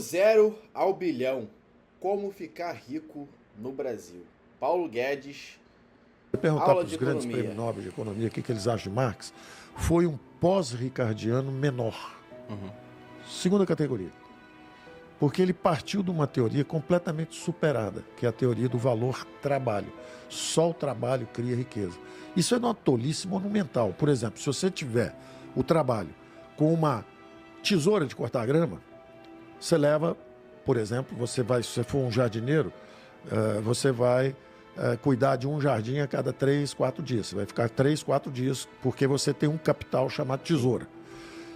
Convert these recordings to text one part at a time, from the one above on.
Zero ao bilhão. Como ficar rico no Brasil? Paulo Guedes, Perguntar aula para de os grandes economia. prêmios Nobel de Economia o que eles acham de Marx, foi um pós-ricardiano menor. Segunda categoria. Porque ele partiu de uma teoria completamente superada, que é a teoria do valor trabalho. Só o trabalho cria riqueza. Isso é uma tolice monumental. Por exemplo, se você tiver o trabalho com uma tesoura de cortar grama, você leva, por exemplo, se você for um jardineiro, você vai cuidar de um jardim a cada 3, 4 dias. Você vai ficar 3, 4 dias porque você tem um capital chamado tesoura.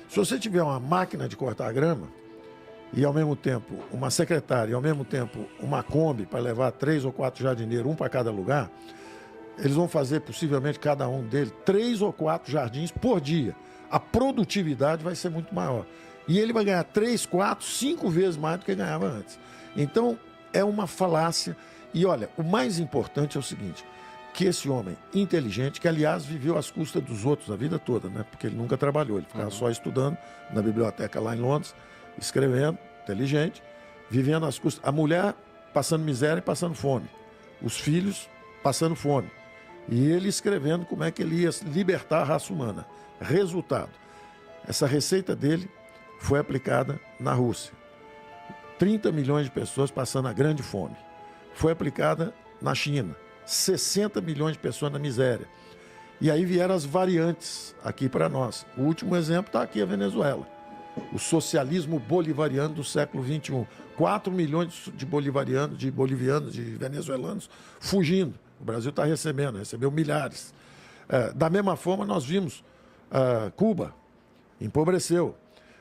Se você tiver uma máquina de cortar grama e, ao mesmo tempo, uma secretária e, ao mesmo tempo, uma Kombi para levar 3 ou 4 jardineiros, um para cada lugar, eles vão fazer, possivelmente, cada um deles, 3 ou 4 jardins por dia. A produtividade vai ser muito maior. E ele vai ganhar 3, 4, 5 vezes mais do que ganhava antes. Então, é uma falácia. E olha, o mais importante é o seguinte, que esse homem inteligente, que aliás viveu às custas dos outros a vida toda, né? Porque ele nunca trabalhou, ele ficava só estudando na biblioteca lá em Londres, escrevendo, inteligente, vivendo às custas. A mulher passando miséria e passando fome. Os filhos passando fome. E ele escrevendo como é que ele ia libertar a raça humana. Resultado, essa receita dele foi aplicada na Rússia. 30 milhões de pessoas passando a grande fome. Foi aplicada na China. 60 milhões de pessoas na miséria. E aí vieram as variantes aqui para nós. O último exemplo está aqui, a Venezuela. O socialismo bolivariano do século XXI. 4 milhões de bolivianos, de venezuelanos fugindo. O Brasil está recebeu milhares. Da mesma forma, nós vimos Cuba, empobreceu.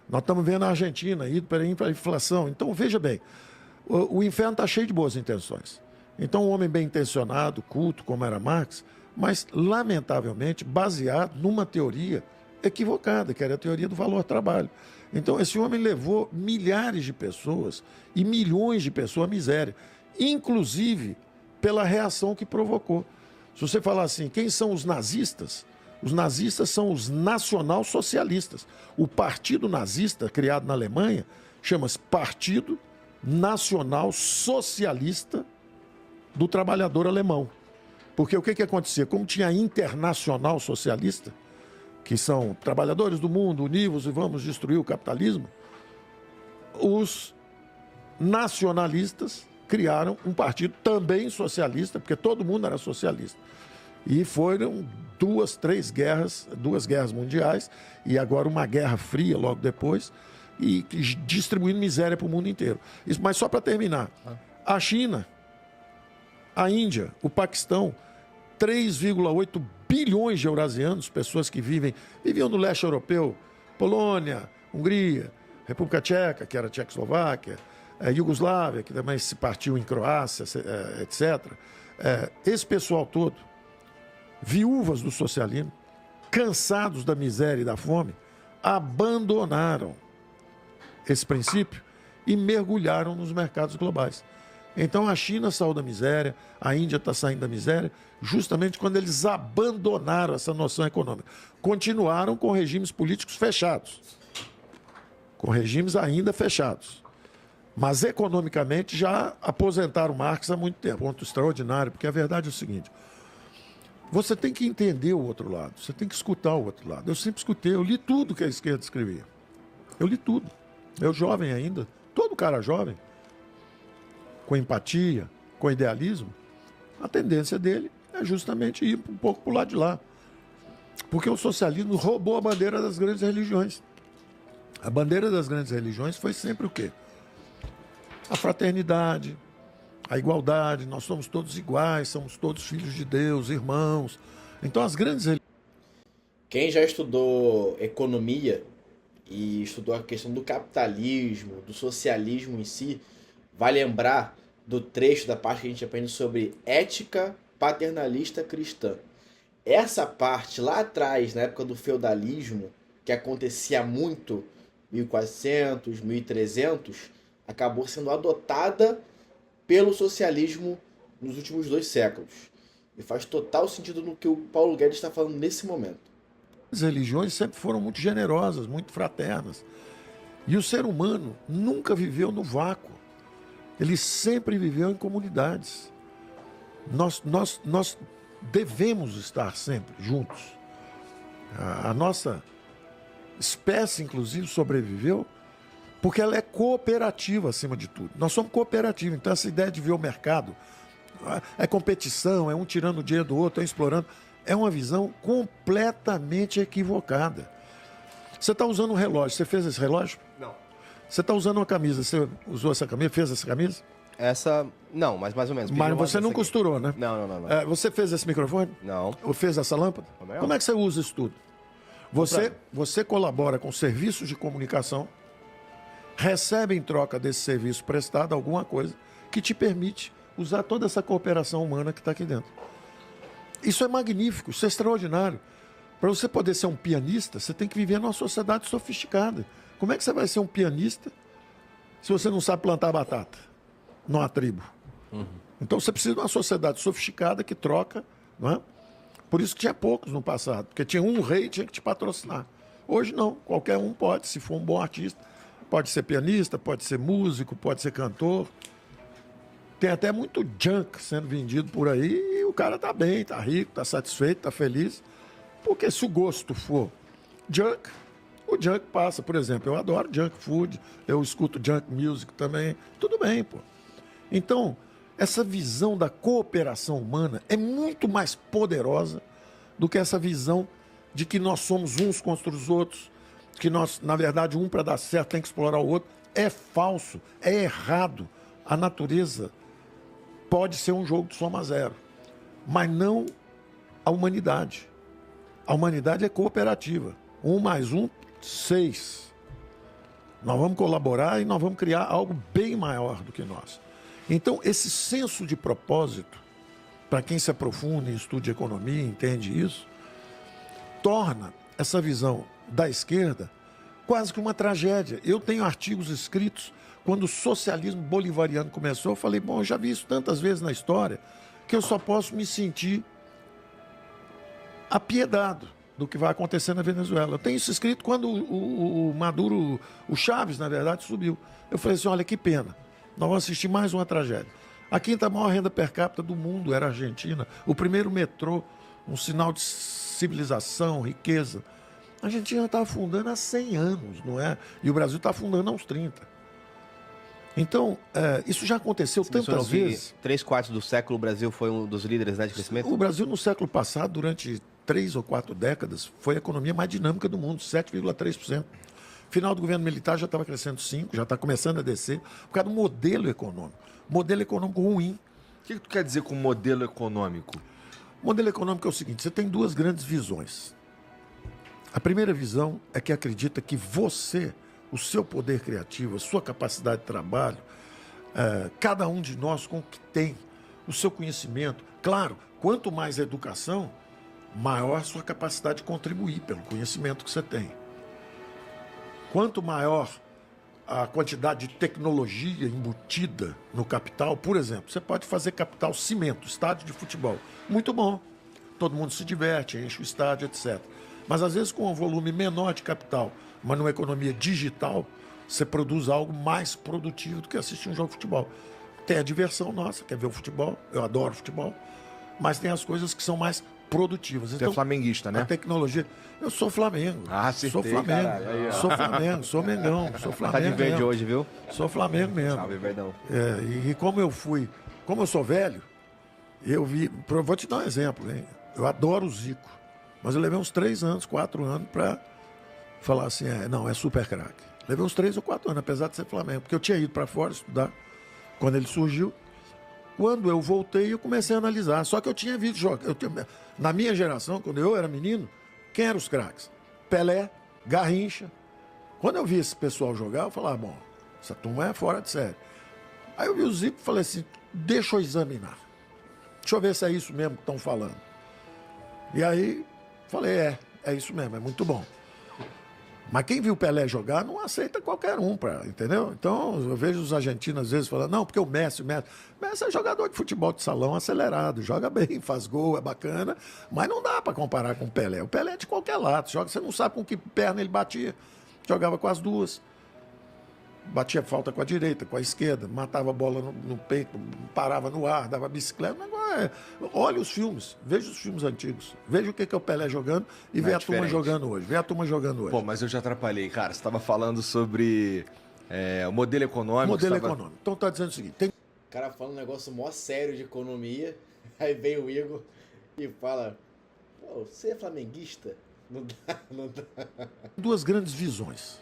Nós estamos vendo a Argentina indo para a inflação. Então, veja bem, o inferno está cheio de boas intenções. Então, um homem bem intencionado, culto, como era Marx, mas, lamentavelmente, baseado numa teoria equivocada, que era a teoria do valor-trabalho. Então, esse homem levou milhares de pessoas e milhões de pessoas à miséria, inclusive pela reação que provocou. Se você falar assim, quem são os nazistas? Os nazistas são os nacional-socialistas. O partido nazista, criado na Alemanha, chama-se Partido Nacional Socialista do Trabalhador Alemão. Porque o que acontecia? Como tinha a Internacional Socialista, que são trabalhadores do mundo, univos e vamos destruir o capitalismo, os nacionalistas criaram um partido também socialista, porque todo mundo era socialista. E foram duas guerras mundiais, e agora uma guerra fria logo depois, e distribuindo miséria para o mundo inteiro. Isso, mas só para terminar, a China, a Índia, o Paquistão, 3,8 bilhões de eurasianos, pessoas que viviam no leste europeu, Polônia, Hungria, República Tcheca, que era a Tchecoslováquia, Iugoslávia, que também se partiu em Croácia, etc. Esse pessoal todo, viúvas do socialismo, cansados da miséria e da fome, abandonaram esse princípio e mergulharam nos mercados globais. Então a China saiu da miséria, a Índia está saindo da miséria, justamente quando eles abandonaram essa noção econômica. Continuaram com regimes políticos fechados, com regimes ainda fechados. Mas economicamente já aposentaram Marx há muito tempo. Ponto extraordinário, porque a verdade é o seguinte: você tem que entender o outro lado, você tem que escutar o outro lado. Eu sempre escutei, eu li tudo que a esquerda escrevia. Eu li tudo. Eu jovem ainda, todo cara jovem, com empatia, com idealismo, a tendência dele é justamente ir um pouco para o lado de lá. Porque o socialismo roubou a bandeira das grandes religiões. A bandeira das grandes religiões foi sempre o quê? A fraternidade, a igualdade, nós somos todos iguais, somos todos filhos de Deus, irmãos. Então as grandes religiões... Quem já estudou economia e estudou a questão do capitalismo, do socialismo em si, vai lembrar do trecho da parte que a gente aprende sobre ética paternalista cristã. Essa parte lá atrás, na época do feudalismo, que acontecia muito, 1400, 1300, acabou sendo adotada pelo socialismo nos últimos 2 séculos. E faz total sentido no que o Paulo Guedes está falando nesse momento. As religiões sempre foram muito generosas, muito fraternas. E o ser humano nunca viveu no vácuo. Ele sempre viveu em comunidades. Nós devemos estar sempre juntos. A nossa espécie, inclusive, sobreviveu porque ela é cooperativa, acima de tudo. Nós somos cooperativos, então essa ideia de ver o mercado é competição, é um tirando o dinheiro do outro, é explorando, é uma visão completamente equivocada. Você está usando um relógio, você fez esse relógio? Não. Você está usando uma camisa, você usou essa camisa, fez essa camisa? Essa, não, mas mais ou menos. Mas você não costurou, né? Não. Você fez esse microfone? Não. Ou fez essa lâmpada? Também não. Como é que você usa isso tudo? Você colabora com serviços de comunicação, recebe em troca desse serviço prestado alguma coisa que te permite usar toda essa cooperação humana que está aqui dentro. Isso é magnífico, isso é extraordinário. Para você poder ser um pianista, você tem que viver numa sociedade sofisticada. Como é que você vai ser um pianista se você não sabe plantar batata numa tribo? Então você precisa de uma sociedade sofisticada que troca, não é? Por isso que tinha poucos no passado, porque tinha um rei e tinha que te patrocinar. Hoje não, qualquer um pode, se for um bom artista. Pode ser pianista, pode ser músico, pode ser cantor. Tem até muito junk sendo vendido por aí e o cara tá bem, tá rico, tá satisfeito, tá feliz. Porque se o gosto for junk, o junk passa. Por exemplo, eu adoro junk food, eu escuto junk music também. Tudo bem, pô. Então, essa visão da cooperação humana é muito mais poderosa do que essa visão de que nós somos uns contra os outros, que nós, na verdade, um para dar certo tem que explorar o outro. É falso, é errado. A natureza pode ser um jogo de soma zero, mas não a humanidade. A humanidade é cooperativa. 1 mais 1, 6. Nós vamos colaborar e nós vamos criar algo bem maior do que nós. Então, esse senso de propósito, para quem se aprofunda em estudo de economia, entende isso, torna essa visão da esquerda quase que uma tragédia. Eu tenho artigos escritos, quando o socialismo bolivariano começou, eu falei, bom, eu já vi isso tantas vezes na história, que eu só posso me sentir apiedado do que vai acontecer na Venezuela. Eu tenho isso escrito quando o Maduro, o Chaves, na verdade, subiu. Eu falei assim, olha que pena, nós vamos assistir mais uma tragédia. A quinta maior renda per capita do mundo era a Argentina, o primeiro metrô, um sinal de civilização, riqueza. A Argentina está afundando há 100 anos, não é? E o Brasil está afundando há uns 30. Então, isso já aconteceu tantas vezes. 3/4 do século o Brasil foi um dos líderes, né, de crescimento? O Brasil, no século passado, durante 3 ou 4 décadas, foi a economia mais dinâmica do mundo, 7,3%. Final do governo militar já estava crescendo 5%, já está começando a descer, por causa do modelo econômico. Modelo econômico ruim. O que tu quer dizer com modelo econômico? O modelo econômico é o seguinte, você tem duas grandes visões. A primeira visão é que acredita que você, o seu poder criativo, a sua capacidade de trabalho, cada um de nós com o que tem, o seu conhecimento. Claro, quanto mais educação, maior a sua capacidade de contribuir pelo conhecimento que você tem. Quanto maior a quantidade de tecnologia embutida no capital, por exemplo, você pode fazer capital cimento, estádio de futebol. Muito bom. Todo mundo se diverte, enche o estádio, etc. Mas às vezes com um volume menor de capital, mas numa economia digital, você produz algo mais produtivo do que assistir um jogo de futebol. Tem a diversão nossa, quer ver o futebol, eu adoro futebol, mas tem as coisas que são mais produtivas. Você é flamenguista, né? A tecnologia... Eu sou Flamengo. Acertei, sou Flamengo. Caralho. Sou Flamengo, sou Mengão, sou Flamengo. Tá de verde mesmo. hoje, viu? Sou Flamengo mesmo. Salve, verdão. E como eu sou velho, eu vi... Vou te dar um exemplo, hein? Eu adoro o Zico, mas eu levei uns 3 anos, 4 anos para falar assim, não, é super craque. Levei uns 3 ou 4 anos, apesar de ser Flamengo, porque eu tinha ido para fora estudar quando ele surgiu. Quando eu voltei, eu comecei a analisar. Só que eu tinha visto jogar. Na minha geração, quando eu era menino, quem eram os craques? Pelé, Garrincha. Quando eu vi esse pessoal jogar, eu falava, bom, essa turma é fora de série. Aí eu vi o Zico e falei assim, deixa eu examinar. Deixa eu ver se é isso mesmo que estão falando. E aí, falei, é isso mesmo, é muito bom. Mas quem viu o Pelé jogar não aceita qualquer um, entendeu? Então, eu vejo os argentinos às vezes falando, não, porque o Messi é jogador de futebol de salão acelerado, joga bem, faz gol, é bacana, mas não dá para comparar com o Pelé. O Pelé é de qualquer lado, você não sabe com que perna ele batia, jogava com as duas. batia falta com a direita, com a esquerda, matava a bola no peito, parava no ar, dava bicicleta. Olha os filmes, veja os filmes antigos, veja o que é o Pelé jogando e vê a turma jogando hoje. Vê a turma jogando hoje. Pô, mas eu já atrapalhei, cara. Você estava falando sobre o modelo econômico. Econômico. Então tá dizendo o seguinte: tem O cara fala um negócio mó sério de economia, aí vem o Igor e fala, pô, você é flamenguista? Não dá, não dá. duas grandes visões.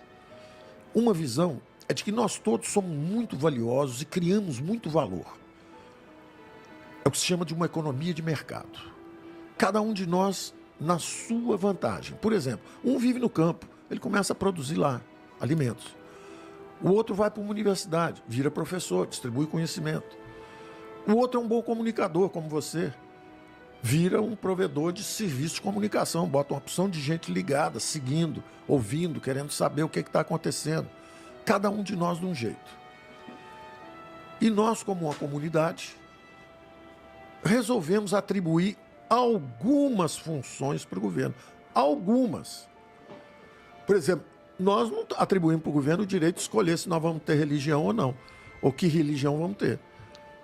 Uma visão é de que nós todos somos muito valiosos e criamos muito valor. É o que se chama de uma economia de mercado. Cada um de nós na sua vantagem. Por exemplo, um vive no campo, ele começa a produzir lá alimentos. O outro vai para uma universidade, vira professor, distribui conhecimento. O outro é um bom comunicador, como você. Vira um provedor de serviço de comunicação, bota uma opção de gente ligada, seguindo, ouvindo, querendo saber o que está acontecendo. Cada um de nós de um jeito. E nós, como uma comunidade, resolvemos atribuir algumas funções para o governo. Algumas. Por exemplo, nós não atribuímos para o governo o direito de escolher se nós vamos ter religião ou não, ou que religião vamos ter.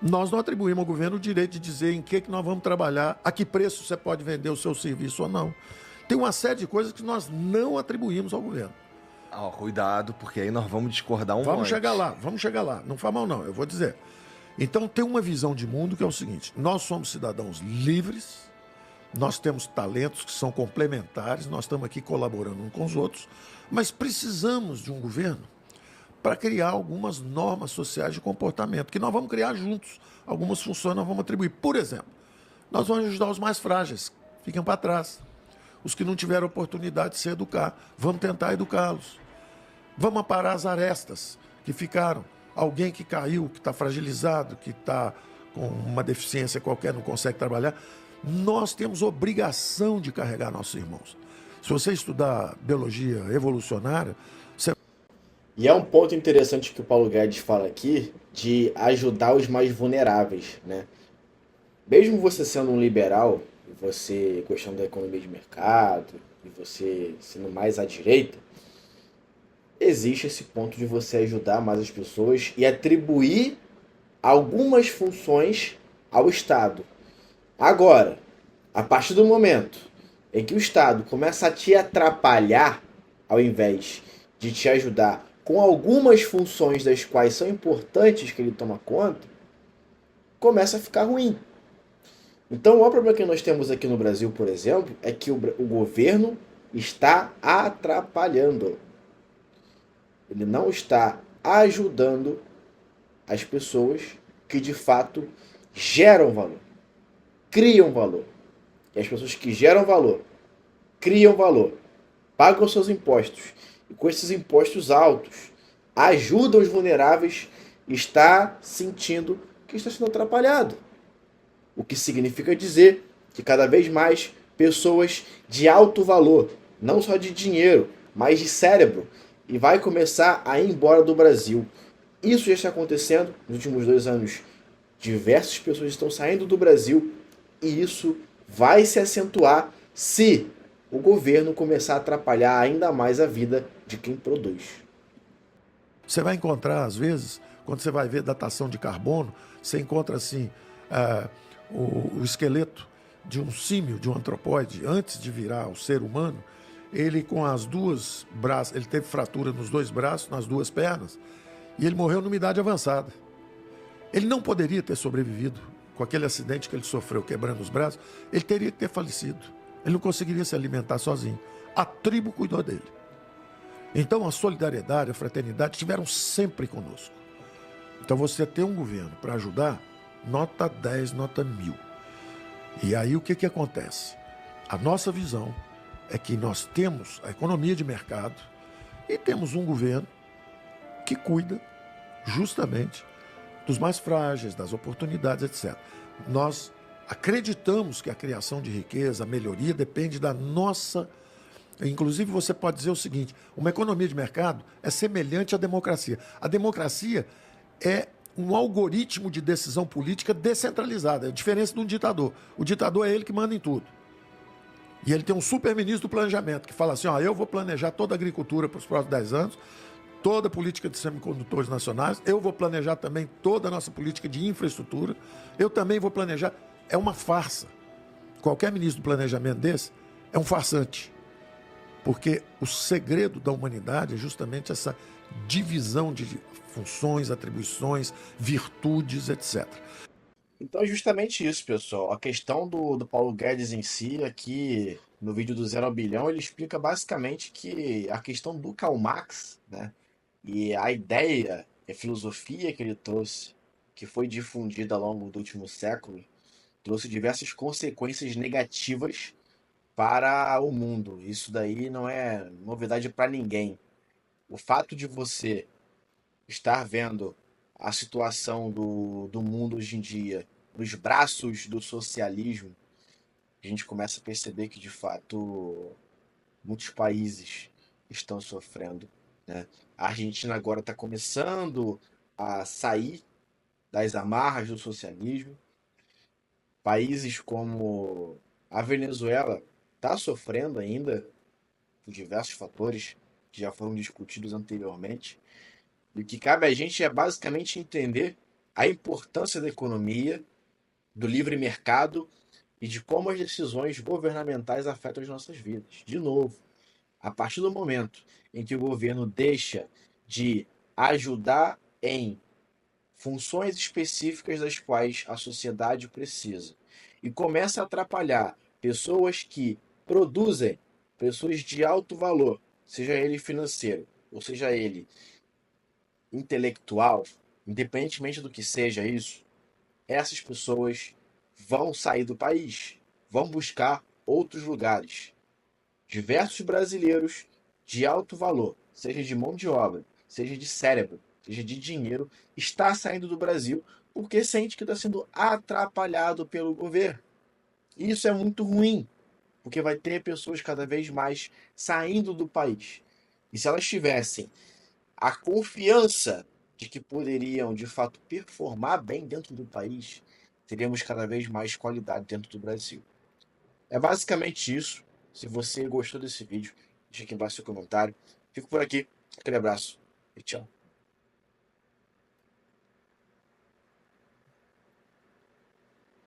Nós não atribuímos ao governo o direito de dizer em que nós vamos trabalhar, a que preço você pode vender o seu serviço ou não. Tem uma série de coisas que nós não atribuímos ao governo. Cuidado, porque aí nós vamos discordar Vamos monte. chegar lá. Não faz mal não, eu vou dizer. Então tem uma visão de mundo que é o seguinte: nós somos cidadãos livres, nós temos talentos que são complementares, nós estamos aqui colaborando uns com os outros, mas precisamos de um governo para criar algumas normas sociais de comportamento, que nós vamos criar juntos. Algumas funções nós vamos atribuir. Por exemplo, nós vamos ajudar os mais frágeis, fiquem para trás. Os que não tiveram oportunidade de se educar, vamos tentar educá-los. Vamos aparar as arestas que ficaram. Alguém que caiu, que está fragilizado, que está com uma deficiência qualquer, não consegue trabalhar. Nós temos obrigação de carregar nossos irmãos. Se você estudar biologia evolucionária, você... E é um ponto interessante que o Paulo Guedes fala aqui, de ajudar os mais vulneráveis, né? Mesmo você sendo um liberal, e você gostando da economia de mercado, e você sendo mais à direita, existe esse ponto de você ajudar mais as pessoas e atribuir algumas funções ao Estado. Agora, a partir do momento em que o Estado começa a te atrapalhar, ao invés de te ajudar com algumas funções das quais são importantes que ele toma conta, começa a ficar ruim. Então, o maior problema que nós temos aqui no Brasil, por exemplo, é que o governo está atrapalhando. Ele não está ajudando as pessoas que, de fato, geram valor, criam valor. E as pessoas que geram valor, criam valor, pagam seus impostos, e com esses impostos altos, ajudam os vulneráveis, está sentindo que está sendo atrapalhado. O que significa dizer que cada vez mais pessoas de alto valor, não só de dinheiro, mas de cérebro, e vai começar a ir embora do Brasil. Isso já está acontecendo nos últimos 2 anos. Diversas pessoas estão saindo do Brasil e isso vai se acentuar se o governo começar a atrapalhar ainda mais a vida de quem produz. Você vai encontrar, às vezes, quando você vai ver datação de carbono, você encontra assim o esqueleto de um símio, de um antropóide, antes de virar o ser humano. Ele com as duas braços, ele teve fratura nos 2 braços, nas 2 pernas, e ele morreu numa idade avançada. Ele não poderia ter sobrevivido com aquele acidente que ele sofreu quebrando os braços, ele teria que ter falecido. Ele não conseguiria se alimentar sozinho. A tribo cuidou dele. Então a solidariedade, a fraternidade estiveram sempre conosco. Então você ter um governo para ajudar, nota 10, nota 1000. E aí o que acontece? A nossa visão é que nós temos a economia de mercado e temos um governo que cuida justamente dos mais frágeis, das oportunidades, etc. Nós acreditamos que a criação de riqueza, a melhoria, depende da nossa... Inclusive, você pode dizer o seguinte: uma economia de mercado é semelhante à democracia. A democracia é um algoritmo de decisão política descentralizada. É a diferença de um ditador. O ditador é ele que manda em tudo. E ele tem um super-ministro do planejamento que fala assim: eu vou planejar toda a agricultura para os próximos 10 anos, toda a política de semicondutores nacionais, eu vou planejar também toda a nossa política de infraestrutura, eu também vou planejar. É uma farsa. Qualquer ministro do planejamento desse é um farsante. Porque o segredo da humanidade é justamente essa divisão de funções, atribuições, virtudes, etc. Então é justamente isso, pessoal. A questão do Paulo Guedes em si, aqui no vídeo do Zero ao Bilhão, ele explica basicamente que a questão do Karl Marx, né, e a ideia, a filosofia que ele trouxe, que foi difundida ao longo do último século, trouxe diversas consequências negativas para o mundo. Isso daí não é novidade para ninguém. O fato de você estar vendo a situação do mundo hoje em dia nos braços do socialismo, a gente começa a perceber que, de fato, muitos países estão sofrendo, né? A Argentina agora está começando a sair das amarras do socialismo. Países como a Venezuela está sofrendo ainda por diversos fatores que já foram discutidos anteriormente. E o que cabe a gente é basicamente entender a importância da economia, do livre mercado e de como as decisões governamentais afetam as nossas vidas. De novo, a partir do momento em que o governo deixa de ajudar em funções específicas das quais a sociedade precisa e começa a atrapalhar pessoas que produzem, pessoas de alto valor, seja ele financeiro ou seja ele intelectual, independentemente do que seja isso, essas pessoas vão sair do país, vão buscar outros lugares. Diversos brasileiros de alto valor, seja de mão de obra, seja de cérebro, seja de dinheiro, está saindo do Brasil porque sente que está sendo atrapalhado pelo governo. E isso é muito ruim, porque vai ter pessoas cada vez mais saindo do país. E se elas tivessem a confiança de que poderiam, de fato, performar bem dentro do país, teríamos cada vez mais qualidade dentro do Brasil. É basicamente isso. Se você gostou desse vídeo, deixa aqui embaixo seu comentário. Fico por aqui. Aquele abraço e tchau.